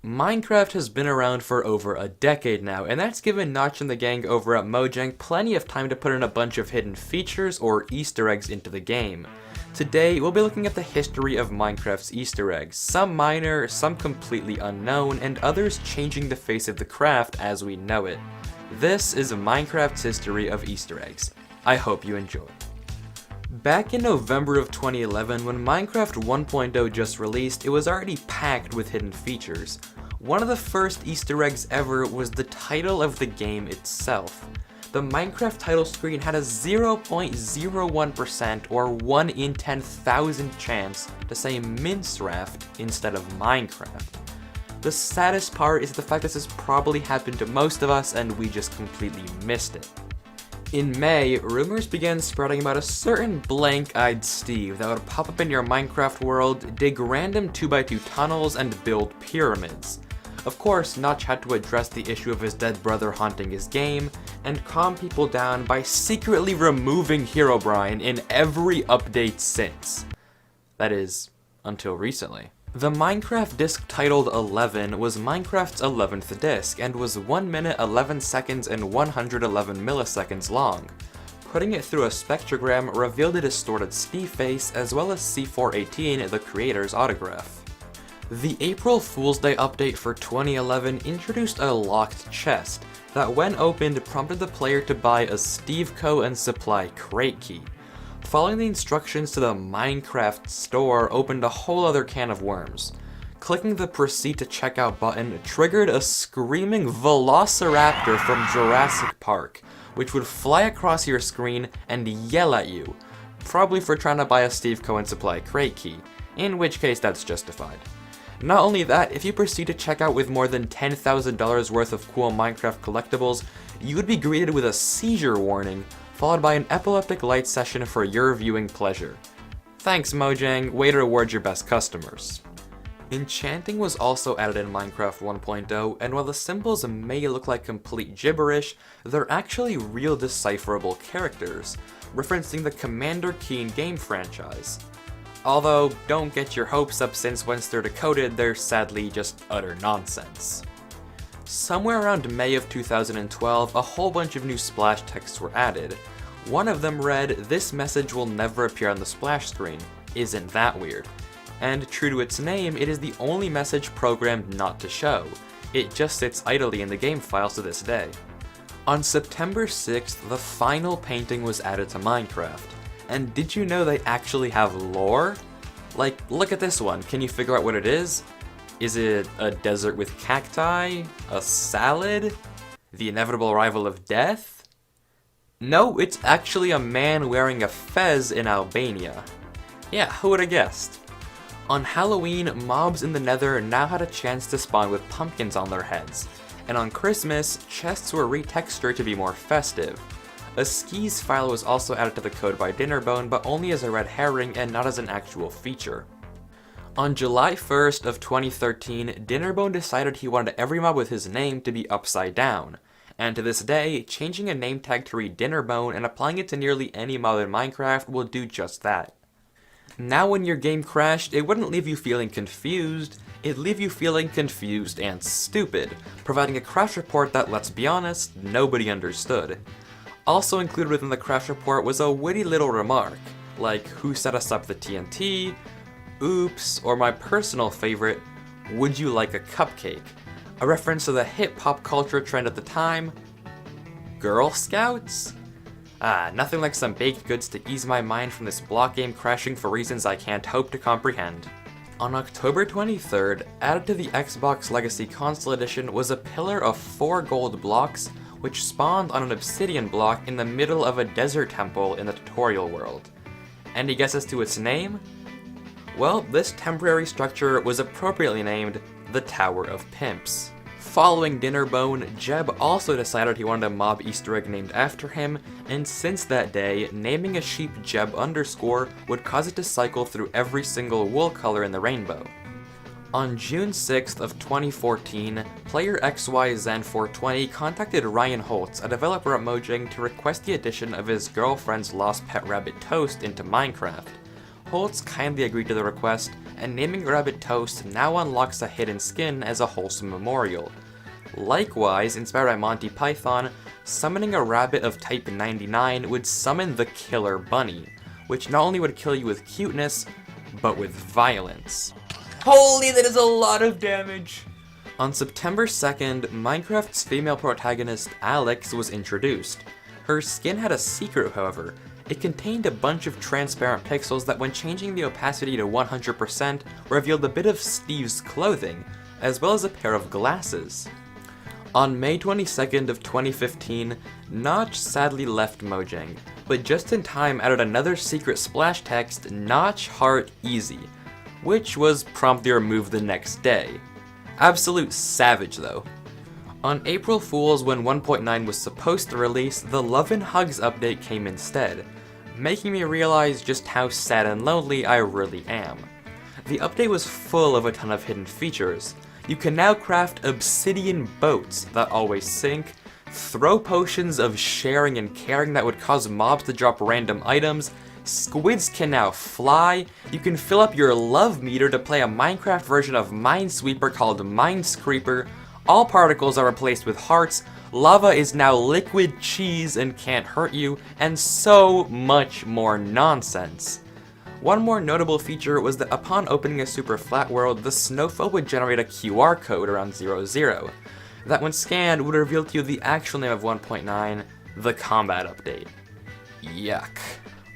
Minecraft has been around for over a decade now, and that's given Notch and the gang over at Mojang plenty of time to put in a bunch of hidden features or Easter eggs into the game. Today, we'll be looking at the history of Minecraft's Easter eggs, some minor, some completely unknown, and others changing the face of the craft as we know it. This is Minecraft's history of Easter eggs. I hope you enjoy. Back in November of 2011, when Minecraft 1.0 just released, it was already packed with hidden features. One of the first Easter eggs ever was the title of the game itself. The Minecraft title screen had a 0.01% or 1 in 10,000 chance to say Minceraft instead of Minecraft. The saddest part is the fact that this probably happened to most of us and we just completely missed it. In May, rumors began spreading about a certain blank-eyed Steve that would pop up in your Minecraft world, dig random 2x2 tunnels, and build pyramids. Of course, Notch had to address the issue of his dead brother haunting his game, and calm people down by secretly removing Herobrine in every update since. That is, until recently. The Minecraft disc titled 11 was Minecraft's 11th disc and was 1 minute 11 seconds and 111 milliseconds long. Putting it through a spectrogram revealed a distorted Steve face as well as C418, the creator's autograph. The April Fool's Day update for 2011 introduced a locked chest that when opened prompted the player to buy a Steve Co. and supply crate key. Following the instructions to the Minecraft store opened a whole other can of worms. Clicking the Proceed to Checkout button triggered a screaming velociraptor from Jurassic Park, which would fly across your screen and yell at you, probably for trying to buy a Steve Cohen Supply crate key, in which case that's justified. Not only that, if you proceed to check out with more than $10,000 worth of cool Minecraft collectibles, you would be greeted with a seizure warning, followed by an epileptic light session for your viewing pleasure. Thanks Mojang, way to reward your best customers. Enchanting was also added in Minecraft 1.0, and while the symbols may look like complete gibberish, they're actually real decipherable characters, referencing the Commander Keen game franchise. Although, don't get your hopes up since once they're decoded, they're sadly just utter nonsense. Somewhere around May of 2012, a whole bunch of new splash texts were added. One of them read, "This message will never appear on the splash screen. Isn't that weird?" And true to its name, it is the only message programmed not to show. It just sits idly in the game files to this day. On September 6th, the final painting was added to Minecraft. And did you know they actually have lore? Like, look at this one, can you figure out what it is? Is it a desert with cacti? A salad? The inevitable arrival of death? No, it's actually a man wearing a fez in Albania. Yeah, who would have guessed? On Halloween, mobs in the Nether now had a chance to spawn with pumpkins on their heads. And on Christmas, chests were retextured to be more festive. A skis file was also added to the code by Dinnerbone, but only as a red herring and not as an actual feature. On July 1st of 2013, Dinnerbone decided he wanted every mob with his name to be upside down, and to this day, changing a name tag to read Dinnerbone and applying it to nearly any mob in Minecraft will do just that. Now when your game crashed, it wouldn't leave you feeling confused, it'd leave you feeling confused and stupid, providing a crash report that, let's be honest, nobody understood. Also included within the crash report was a witty little remark, like who set us up the TNT, oops, or my personal favorite, would you like a cupcake? A reference to the hip pop culture trend at the time, Girl Scouts? Nothing like some baked goods to ease my mind from this block game crashing for reasons I can't hope to comprehend. On October 23rd, added to the Xbox Legacy Console Edition was a pillar of 4 gold blocks which spawned on an obsidian block in the middle of a desert temple in the tutorial world. Any guesses to its name? Well, this temporary structure was appropriately named the Tower of Pimps. Following Dinnerbone, Jeb also decided he wanted a mob Easter egg named after him, and since that day, naming a sheep Jeb underscore would cause it to cycle through every single wool color in the rainbow. On June 6th of 2014, player XYZen420 contacted Ryan Holtz, a developer at Mojang, to request the addition of his girlfriend's lost pet rabbit Toast into Minecraft. Holtz kindly agreed to the request, and naming a rabbit Toast now unlocks a hidden skin as a wholesome memorial. Likewise, inspired by Monty Python, summoning a rabbit of type 99 would summon the Killer Bunny, which not only would kill you with cuteness, but with violence. Holy, that is a lot of damage! On September 2nd, Minecraft's female protagonist, Alex, was introduced. Her skin had a secret, however. It contained a bunch of transparent pixels that, when changing the opacity to 100%, revealed a bit of Steve's clothing, as well as a pair of glasses. On May 22nd of 2015, Notch sadly left Mojang, but just in time added another secret splash text, Notch Heart Easy, which was promptly removed the next day. Absolute savage though. On April Fool's, when 1.9 was supposed to release, the Love and Hugs update came instead, making me realize just how sad and lonely I really am. The update was full of a ton of hidden features. You can now craft obsidian boats that always sink, throw potions of sharing and caring that would cause mobs to drop random items, squids can now fly, you can fill up your love meter to play a Minecraft version of Minesweeper called Minescreeper, all particles are replaced with hearts, lava is now liquid cheese and can't hurt you, and so much more nonsense. One more notable feature was that upon opening a super flat world, the snowfall would generate a QR code around 00, that when scanned would reveal to you the actual name of 1.9, the combat update. Yuck.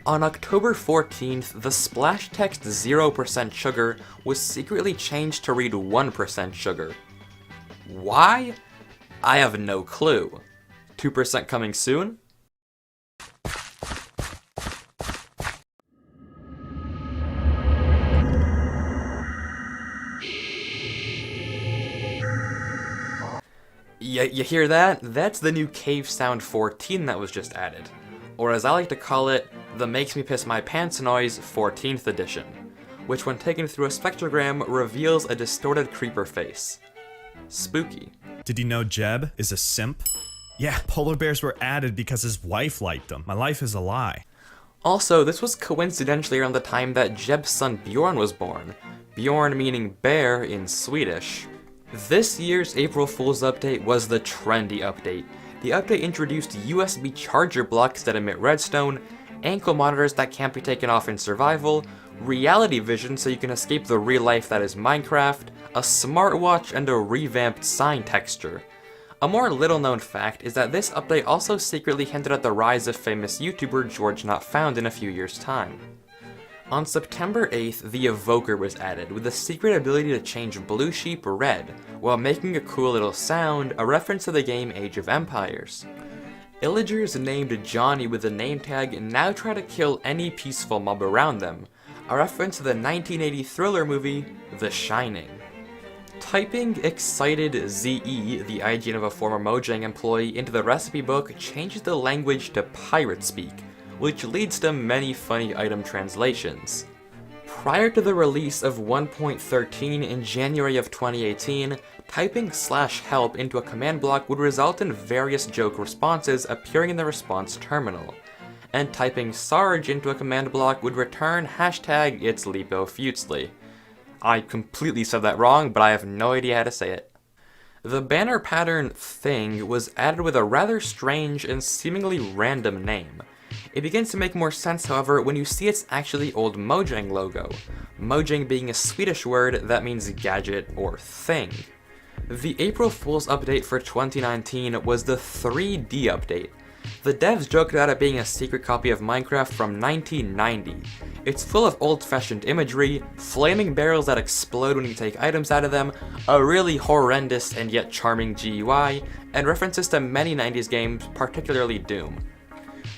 On October 14th, the splash text 0% sugar was secretly changed to read 1% sugar. Why? I have no clue. 2% coming soon? You hear that? That's the new Cave Sound 14 that was just added. Or as I like to call it, the Makes Me Piss My Pants noise 14th edition, which when taken through a spectrogram reveals a distorted creeper face. Spooky. Did you know Jeb is a simp? Yeah, polar bears were added because his wife liked them. My life is a lie. Also, this was coincidentally around the time that Jeb's son Bjorn was born. Bjorn meaning bear in Swedish. This year's April Fool's update was the trendy update. The update introduced USB charger blocks that emit redstone, ankle monitors that can't be taken off in survival, reality vision so you can escape the real life that is Minecraft, a smartwatch, and a revamped sign texture. A more little known fact is that this update also secretly hinted at the rise of famous YouTuber George Not Found in a few years' time. On September 8th, the Evoker was added, with the secret ability to change Blue Sheep red, while making a cool little sound, a reference to the game Age of Empires. Illagers named Johnny with the name tag now try to kill any peaceful mob around them, a reference to the 1980 thriller movie, The Shining. Typing excited ZE, the IGN of a former Mojang employee, into the recipe book changes the language to pirate speak, which leads to many funny item translations. Prior to the release of 1.13 in January of 2018, typing /help into a command block would result in various joke responses appearing in the response terminal, and typing Sarge into a command block would return #It'sLipoFutsly. I completely said that wrong, but I have no idea how to say it. The banner pattern thing was added with a rather strange and seemingly random name. It begins to make more sense, however, when you see its actually old Mojang logo, Mojang being a Swedish word that means gadget or thing. The April Fool's update for 2019 was the 3D update. The devs joked about it being a secret copy of Minecraft from 1990. It's full of old-fashioned imagery, flaming barrels that explode when you take items out of them, a really horrendous and yet charming GUI, and references to many 90s games, particularly Doom.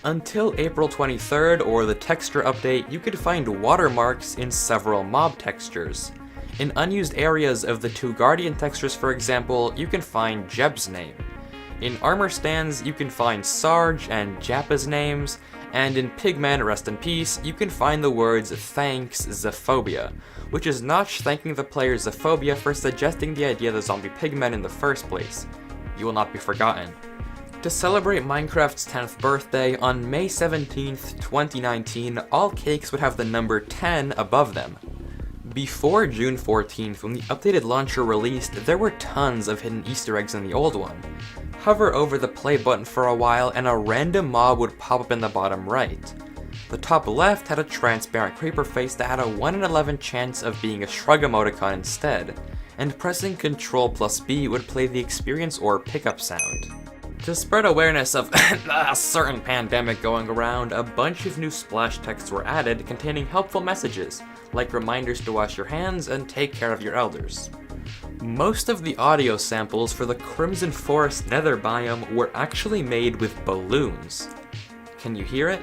Until April 23rd, or the texture update, you could find watermarks in several mob textures. In unused areas of the two Guardian textures, for example, you can find Jeb's name. In armor stands, you can find Sarge and Jappa's names, and in Pigmen, rest in peace, you can find the words "Thanks, Zephobia," which is Notch thanking the player Zephobia for suggesting the idea of the zombie pigmen in the first place. You will not be forgotten. To celebrate Minecraft's 10th birthday, on May 17th, 2019, all cakes would have the number 10 above them. Before June 14th, when the updated launcher released, there were tons of hidden Easter eggs in the old one. Hover over the play button for a while and a random mob would pop up in the bottom right. The top left had a transparent creeper face that had a 1 in 11 chance of being a shrug emoticon instead, and pressing Ctrl plus B would play the experience or pickup sound. To spread awareness of a certain pandemic going around, a bunch of new splash texts were added containing helpful messages, like reminders to wash your hands and take care of your elders. Most of the audio samples for the Crimson Forest Nether biome were actually made with balloons. Can you hear it?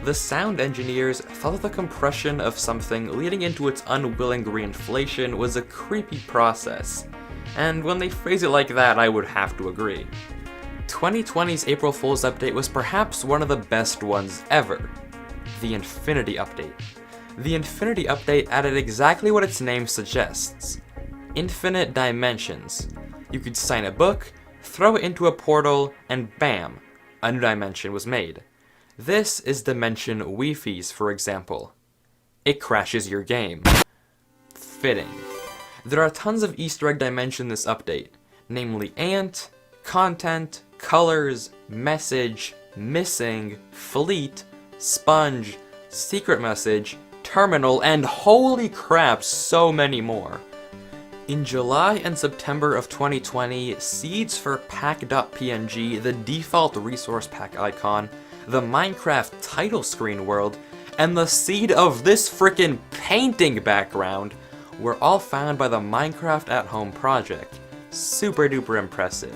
The sound engineers thought that the compression of something leading into its unwilling reinflation was a creepy process, and when they phrase it like that, I would have to agree. 2020's April Fool's update was perhaps one of the best ones ever. The Infinity Update. The Infinity Update added exactly what its name suggests. Infinite dimensions. You could sign a book, throw it into a portal, and bam, a new dimension was made. This is dimension Wi-Fi's, for example. It crashes your game. Fitting. There are tons of Easter egg dimension in this update, namely Ant, Content, Colors, Message, Missing, Fleet, Sponge, Secret Message, Terminal, and holy crap, so many more. In July and September of 2020, seeds for pack.png, the default resource pack icon, the Minecraft title screen world, and the seed of this frickin' painting background were all found by the Minecraft at Home project. Super duper impressive.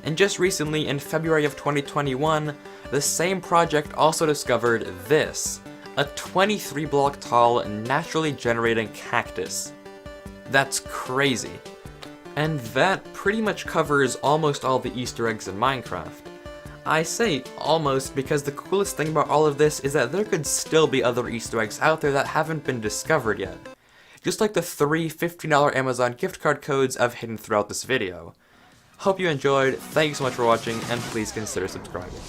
And just recently, in February of 2021, the same project also discovered this, a 23 block tall, naturally generating cactus. That's crazy. And that pretty much covers almost all the Easter eggs in Minecraft. I say almost because the coolest thing about all of this is that there could still be other Easter eggs out there that haven't been discovered yet. Just like the 3 $15 Amazon gift card codes I've hidden throughout this video. Hope you enjoyed, thank you so much for watching, and please consider subscribing.